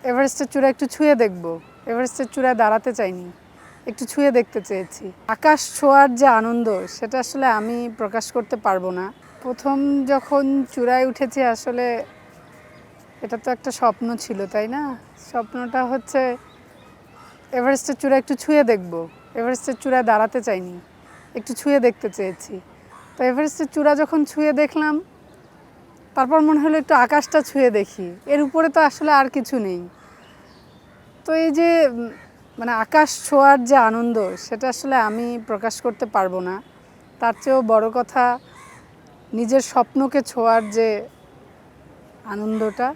এভারেস্টের চূড়া একটু ছুঁয়ে দেখব। এভারেস্টের চূড়ায় দাঁড়াতে চাইনি, একটু ছুঁয়ে দেখতে চেয়েছি। আকাশ ছোঁয়ার যে আনন্দ সেটা আসলে আমি প্রকাশ করতে পারবো না। প্রথম যখন চূড়ায় উঠেছি আসলে এটা তো একটা স্বপ্ন ছিল, তাই না? স্বপ্নটা হচ্ছে এভারেস্টের চূড়া একটু ছুঁয়ে দেখব। এভারেস্টের চূড়ায় দাঁড়াতে চাইনি, একটু ছুঁয়ে দেখতে চেয়েছি। তো এভারেস্টের চূড়া যখন ছুঁয়ে দেখলাম, তারপর মনে হলো একটু আকাশটা ছুঁয়ে দেখি, এর উপরে তো আসলে আর কিছু নেই। তো এই যে মানে আকাশ ছোঁয়ার যে আনন্দ সেটা আসলে আমি প্রকাশ করতে পারবো না। তার চেয়েও বড় কথা নিজের স্বপ্নকে ছোঁয়ার যে আনন্দটা,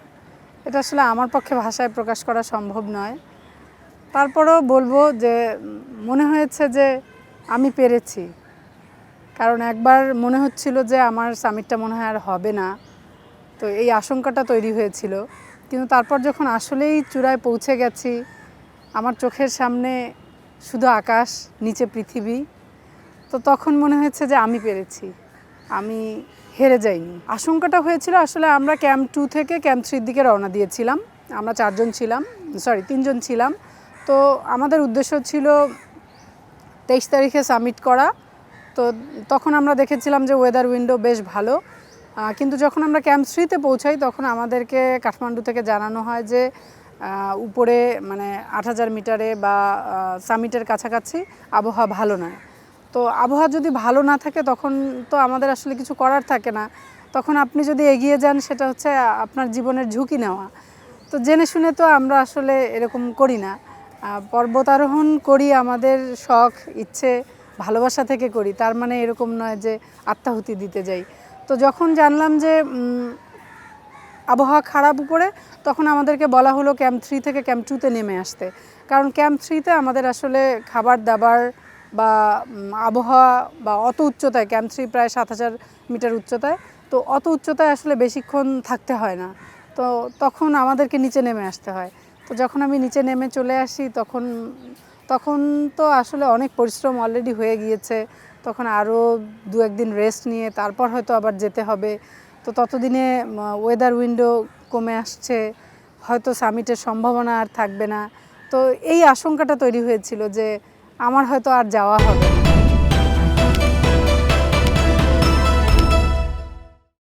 এটা আসলে আমার পক্ষে ভাষায় প্রকাশ করা সম্ভব নয়। তারপরেও বলবো যে মনে হয়েছে যে আমি পেরেছি। কারণ একবার মনে হচ্ছিল যে আমার সামিটটা মনে হয় আর হবে না, তো এই আশঙ্কাটা তৈরি হয়েছিল। কিন্তু তারপর যখন আসলেই চূড়ায় পৌঁছে গেছি, আমার চোখের সামনে শুধু আকাশ, নিচে পৃথিবী, তো তখন মনে হয়েছে যে আমি পেরেছি, আমি হেরে যাইনি। আশঙ্কাটা হয়েছিল আসলে আমরা ক্যাম্প 2 থেকে ক্যাম্প 3 দিকে রওনা দিয়েছিলাম। আমরা 3 জন ছিলাম। তো আমাদের উদ্দেশ্য ছিল 23 তারিখে সামিট করা। তো তখন আমরা দেখেছিলাম যে ওয়েদার উইন্ডো বেশ ভালো। কিন্তু যখন আমরা ক্যাম্প 3-তে পৌঁছাই তখন আমাদেরকে কাঠমান্ডু থেকে জানানো হয় যে উপরে মানে 8000 মিটারে বা সামিটের কাছাকাছি আবহাওয়া ভালো নয়। তো আবহাওয়া যদি ভালো না থাকে তখন তো আমাদের আসলে কিছু করার থাকে না। তখন আপনি যদি এগিয়ে যান সেটা হচ্ছে আপনার জীবনের ঝুঁকি নেওয়া। তো জেনে শুনে তো আমরা আসলে এরকম করি না। পর্বতারোহণ করি আমাদের শখ, ইচ্ছে, ভালোবাসা থেকে করি, তার মানে এরকম নয় যে আত্মাহুতি দিতে যাই। তো যখন জানলাম যে আবহাওয়া খারাপ উপরে, তখন আমাদেরকে বলা হলো ক্যাম্প 3 থেকে ক্যাম্প 2-তে নেমে আসতে। কারণ ক্যাম্প 3-তে আমাদের আসলে খাবার দাবার বা আবহাওয়া বা অত উচ্চতায়, ক্যাম্প 3 প্রায় 7000 মিটার উচ্চতায়, তো অত উচ্চতায় আসলে বেশিক্ষণ থাকতে হয় না। তো তখন আমাদেরকে নিচে নেমে আসতে হয়। তো যখন আমি নিচে নেমে চলে আসি তখন তো আসলে অনেক পরিশ্রম অলরেডি হয়ে গিয়েছে। তখন আরও 2-1 দিন রেস্ট নিয়ে তারপর হয়তো আবার যেতে হবে। তো ততদিনে ওয়েদার উইন্ডো কমে আসছে, হয়তো সামিটের সম্ভাবনা আর থাকবে না। তো এই আশঙ্কাটা তৈরি হয়েছিল যে আমার হয়তো আর যাওয়া হবে না।